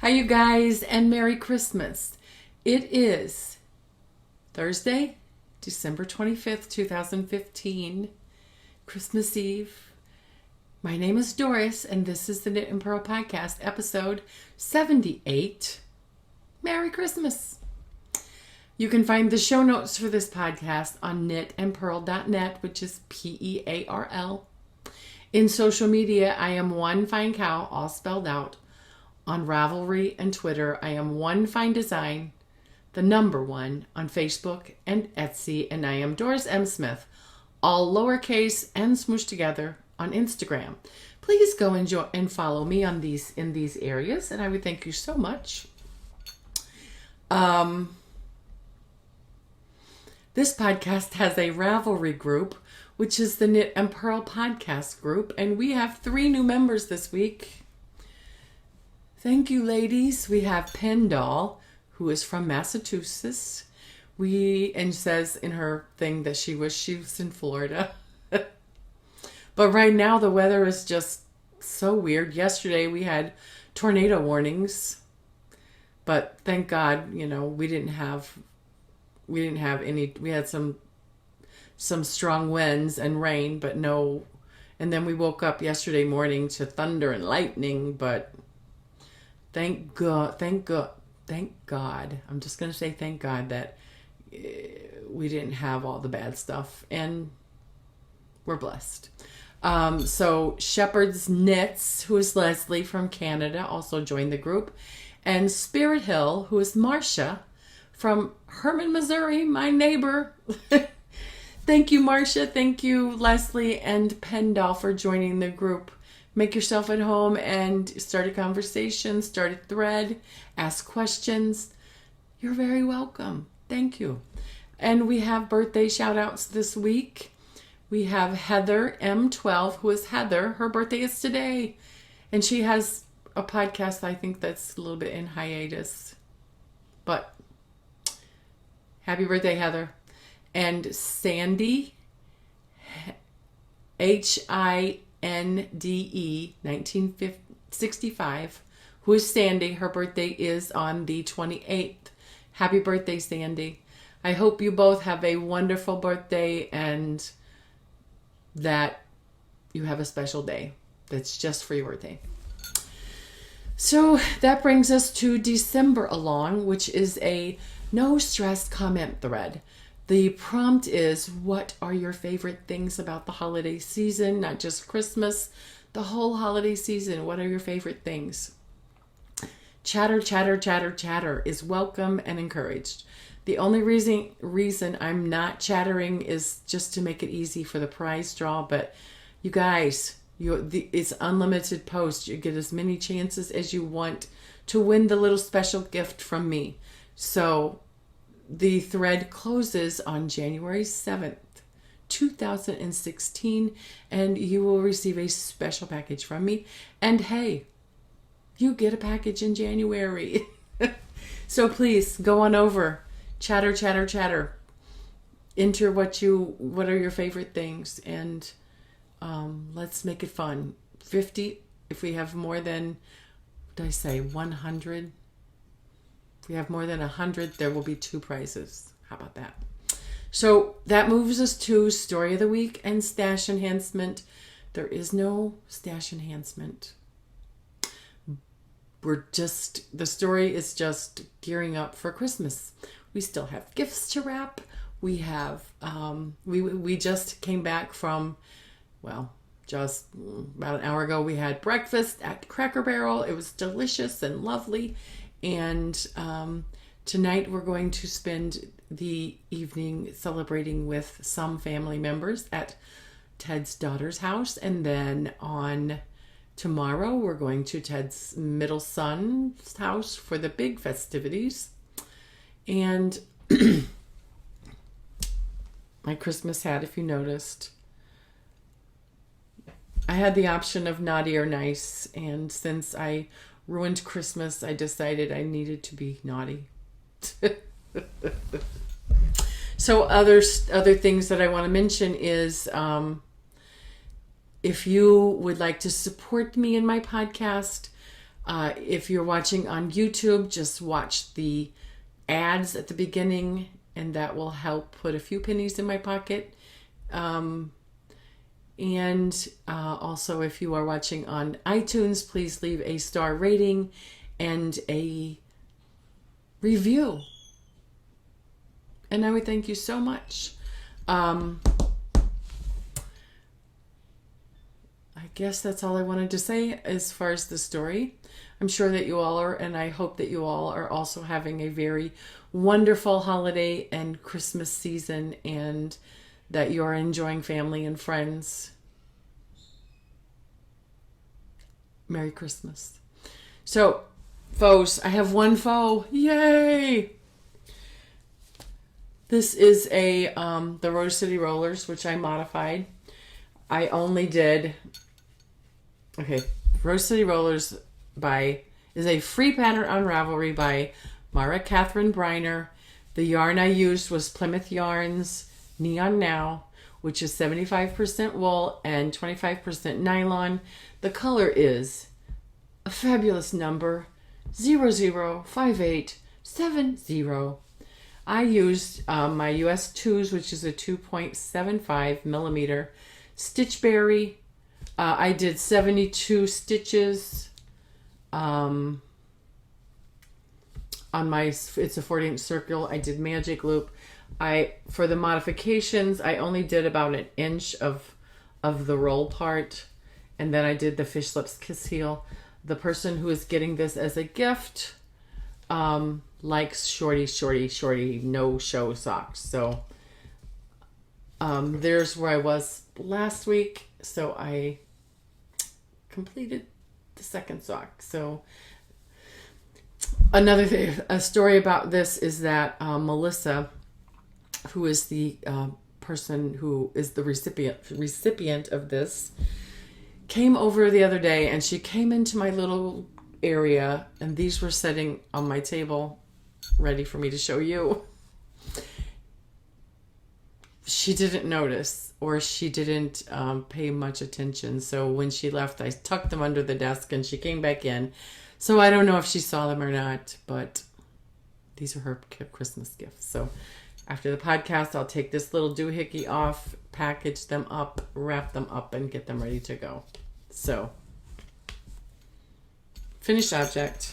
Hi, you guys, and Merry Christmas. It is Thursday, December 25th, 2015, Christmas Eve. My name is Doris, and this is the Knit and Pearl Podcast, episode 78. Merry Christmas. You can find the show notes for this podcast on knitandpearl.net, which is Pearl. In social media, I am One Fine Cow, all spelled out. On Ravelry and Twitter, I am One Fine Design, the number one on Facebook and Etsy, and I am Doris M. Smith, all lowercase and smooshed together on Instagram. Please go and follow me in these areas, and I would thank you so much. This podcast has a Ravelry group, which is the Knit and Pearl Podcast group, and we have 3 new members this week. Thank you, ladies. We have Pendall, who is from Massachusetts. And says in her thing that she was in Florida. But right now the weather is just so weird. Yesterday we had tornado warnings, but thank God, we didn't have any. We had some strong winds and rain, but no. And then we woke up yesterday morning to thunder and lightning, but Thank God. I'm just going to say thank God that we didn't have all the bad stuff, and we're blessed. So Shepherd's Knits, who is Leslie from Canada, also joined the group. And Spirit Hill, who is Marcia from Herman, Missouri, my neighbor. Thank you, Marcia. Thank you, Leslie and Pendall, for joining the group. Make yourself at home and start a conversation, start a thread, ask questions. You're very welcome. Thank you. And we have birthday shout outs this week. We have Heather M12, who is Heather. Her birthday is today. And she has a podcast, I think, that's a little bit in hiatus. But happy birthday, Heather. And Sandy, HINDE 1965, who is Sandy. Her birthday is on the 28th. Happy birthday, Sandy. I hope you both have a wonderful birthday and that you have a special day that's just for your birthday. So that brings us to December Along, which is a no stress comment thread. The prompt is, what are your favorite things about the holiday season? Not just Christmas, the whole holiday season. What are your favorite things? Chatter, chatter, chatter, chatter is welcome and encouraged. The only reason I'm not chattering is just to make it easy for the prize draw. But you guys, it's unlimited posts. You get as many chances as you want to win the little special gift from me. So the thread closes on January 7th, 2016, and you will receive a special package from me. And hey, you get a package in January. So please go on over. Chatter, chatter, chatter. Enter what are your favorite things, and let's make it fun. 50, if we have more than, what did I say, 100? If we have more than 100, there will be 2 prizes. How about that? So that moves us to Story of the Week and Stash Enhancement. There is no stash enhancement. The story is just gearing up for Christmas. We still have gifts to wrap. We have, we just came back from, just about an hour ago, we had breakfast at Cracker Barrel. It was delicious and lovely. And tonight we're going to spend the evening celebrating with some family members at Ted's daughter's house. And then on tomorrow we're going to Ted's middle son's house for the big festivities. And my Christmas hat, if you noticed, I had the option of naughty or nice. And since I ruined Christmas, I decided I needed to be naughty. So other things that I want to mention is if you would like to support me in my podcast, If you're watching on YouTube, just watch the ads at the beginning, and that will help put a few pennies in my pocket. Also, if you are watching on iTunes, please leave a star rating and a review. And I would thank you so much. I guess that's all I wanted to say as far as the story. I'm sure that you all are, and I hope that you all are also having a very wonderful holiday and Christmas season, and that you're enjoying family and friends. Merry Christmas. So, foes, I have one foe. Yay! This is the Rose City Rollers, which I modified. I only did... Okay, Rose City Rollers is a free pattern on Ravelry by Mara Catherine Briner. The yarn I used was Plymouth Yarns Neon Now, which is 75% wool and 25% nylon. The color is a fabulous number, 005870. I used my US 2s, which is a 2.75 millimeter Stitchberry. I did 72 stitches on it's a 40-inch circle. I did magic loop. For the modifications, I only did about an inch of the roll part, and then I did the fish lips kiss heel. The person who is getting this as a gift likes shorty no show socks. So there's where I was last week. So I completed the second sock. So another thing, a story about this is that Melissa, who is the person who is the recipient of this, came over the other day, and she came into my little area, and these were sitting on my table ready for me to show you. She didn't notice, or she didn't pay much attention. So when she left, I tucked them under the desk, and she came back in. So I don't know if she saw them or not, but these are her Christmas gifts. So after the podcast, I'll take this little doohickey off, package them up, wrap them up, and get them ready to go. So, finished object.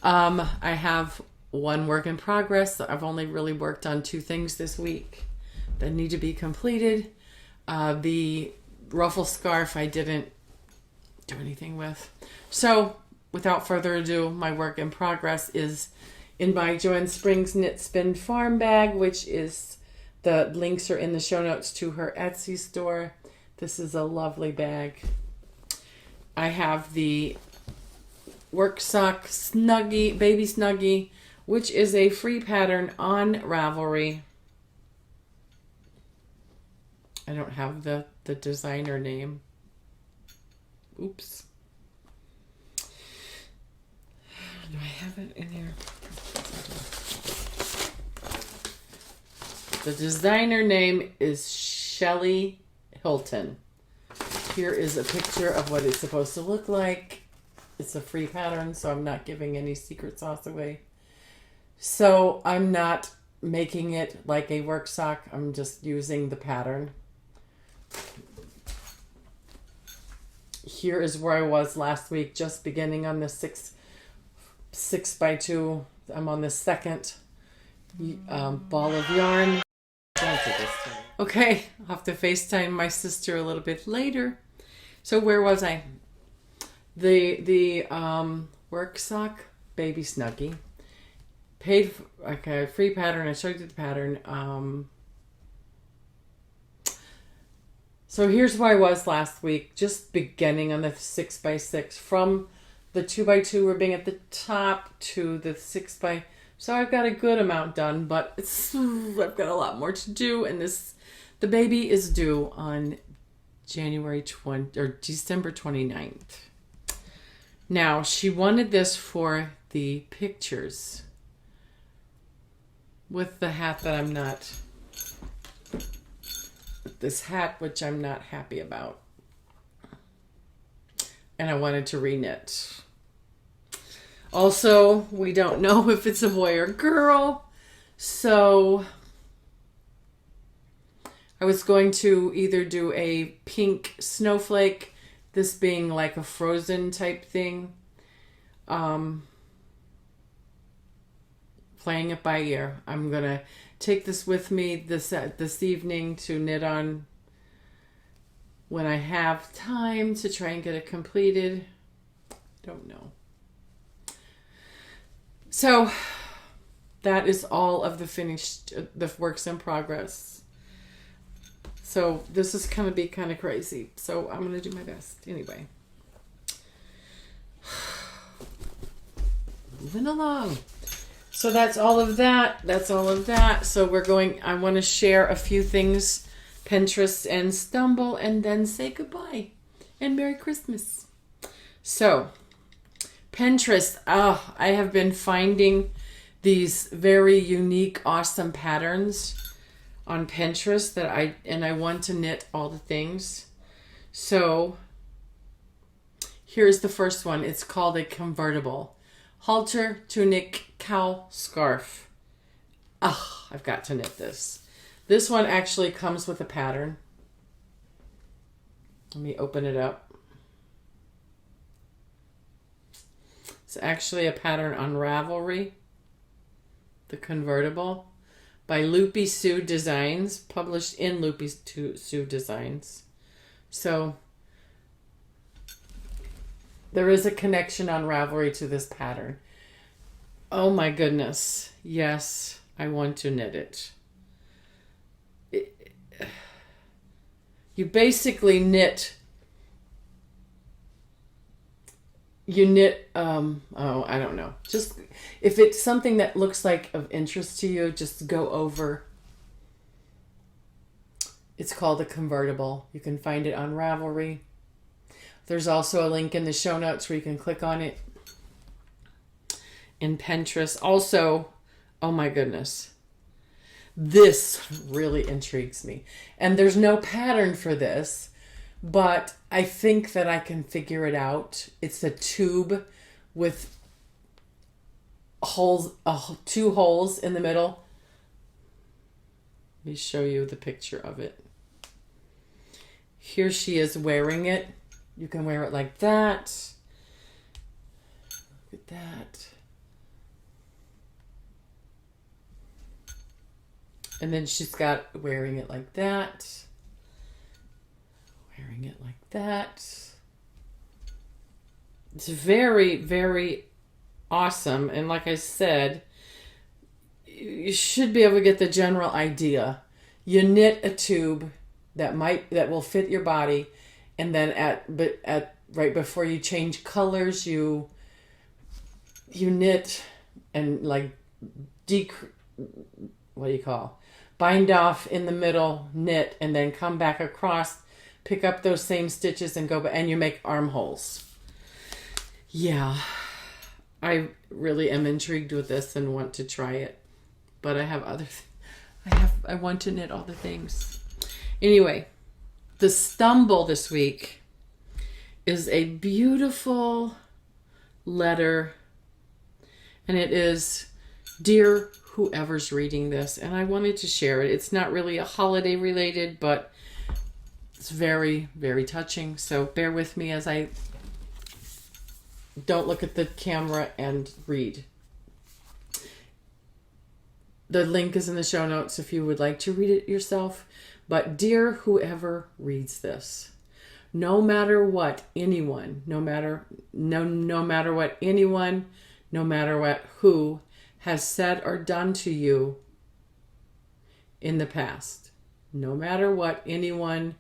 I have one work in progress. I've only really worked on 2 things this week that need to be completed. The ruffle scarf I didn't do anything with. So, without further ado, my work in progress is in my Joanne Springs Knit Spin Farm bag, which is, the links are in the show notes to her Etsy store. This is a lovely bag. I have the Work Sock Snuggie, Baby Snuggie, which is a free pattern on Ravelry. I don't have the designer name. Oops. Do I have it in here? The designer name is Shelly Hilton. Here is a picture of what it's supposed to look like. It's a free pattern, so I'm not giving any secret sauce away. So I'm not making it like a work sock. I'm just using the pattern. Here is where I was last week, just beginning on the 6x2. I'm on the second ball of yarn. Okay, I'll have to FaceTime my sister a little bit later. So where was I? The work sock Baby Snuggie. Paid for, okay, free pattern. I showed you the pattern. So here's where I was last week, just beginning on the 6x6 from the 2x2 ribbing at the top to the 6x. So I've got a good amount done, but I've got a lot more to do, and the baby is due on December 29th. Now, she wanted this for the pictures with the hat that I'm not, this hat which I'm not happy about. And I wanted to reknit. Also, we don't know if it's a boy or girl. So I was going to either do a pink snowflake, this being like a frozen type thing, playing it by ear. I'm going to take this with me this evening to knit on when I have time to try and get it completed. Don't know. So that is all of the works in progress. So this is going to be kind of crazy. So I'm going to do my best. Anyway. Moving along. So that's all of that. So I want to share a few things, Pinterest and Stumble, and then say goodbye and Merry Christmas. So Pinterest, I have been finding these very unique, awesome patterns on Pinterest that I want to knit all the things. So here's the first one. It's called a convertible halter, tunic, cowl, scarf. I've got to knit this. This one actually comes with a pattern. Let me open it up. It's actually a pattern on Ravelry, the convertible, by Loopy Sue Designs, published in Loopy Sue Designs. So there is a connection on Ravelry to this pattern. Oh my goodness. Yes, I want to knit it. You basically knit. I don't know. Just if it's something that looks like of interest to you, just go over. It's called a convertible. You can find it on Ravelry. There's also a link in the show notes where you can click on it. In Pinterest. Also, oh my goodness. This really intrigues me. And there's no pattern for this, but I think that I can figure it out. It's a tube with holes, 2 holes in the middle. Let me show you the picture of it. Here she is wearing it. You can wear it like that. Look at that. And then she's got wearing it like that. Wearing it like that. It's very, very awesome. And like I said, you should be able to get the general idea. You knit a tube that will fit your body, and then right before you change colors, you knit and bind off in the middle, knit, and then come back across, pick up those same stitches and go back, and you make armholes. Yeah, I really am intrigued with this and want to try it, but I want to knit all the things. Anyway, the stumble this week is a beautiful letter, and it is, "Dear whoever's reading this," and I wanted to share it. It's not really a holiday related, but it's very, very touching. So bear with me as I don't look at the camera and read. The link is in the show notes if you would like to read it yourself. But dear whoever reads this, no matter what anyone, no matter what who has said or done to you in the past, no matter what anyone,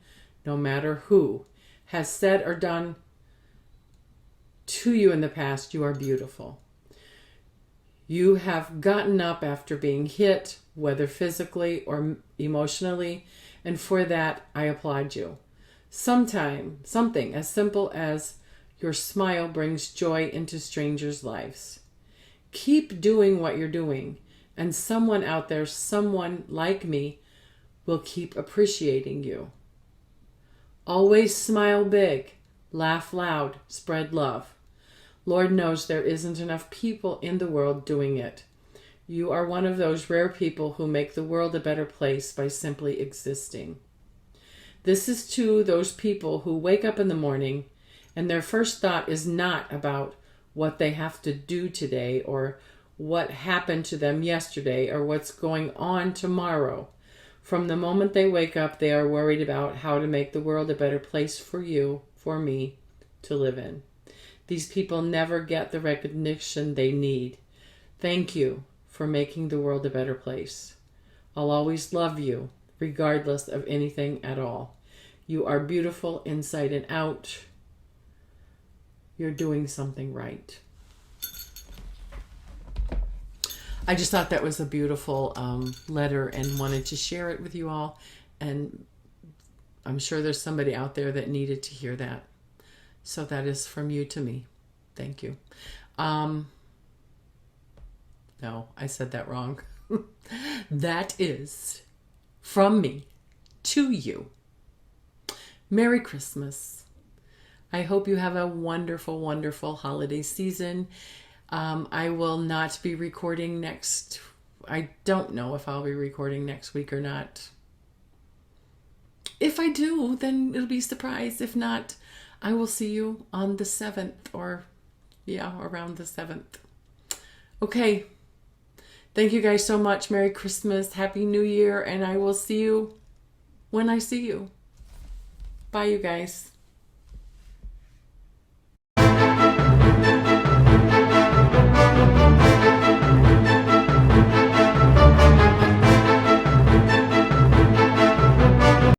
no matter who has said or done to you in the past, you are beautiful. You have gotten up after being hit, whether physically or emotionally, and for that I applaud you. Something as simple as your smile brings joy into strangers' lives. Keep doing what you're doing, and someone out there, someone like me, will keep appreciating you. Always smile big, laugh loud, spread love. Lord knows there isn't enough people in the world doing it. You are one of those rare people who make the world a better place by simply existing. This is to those people who wake up in the morning and their first thought is not about what they have to do today or what happened to them yesterday or what's going on tomorrow. From the moment they wake up, they are worried about how to make the world a better place for you, for me, to live in. These people never get the recognition they need. Thank you for making the world a better place. I'll always love you, regardless of anything at all. You are beautiful inside and out. You're doing something right. I just thought that was a beautiful letter and wanted to share it with you all. And I'm sure there's somebody out there that needed to hear that. So that is from you to me. Thank you. No, I said that wrong. That is from me to you. Merry Christmas. I hope you have a wonderful, wonderful holiday season. I will not be recording next. I don't know if I'll be recording next week or not. If I do, then it'll be a surprise. If not, I will see you on the 7th or around the 7th. Okay. Thank you guys so much. Merry Christmas. Happy New Year. And I will see you when I see you. Bye, you guys.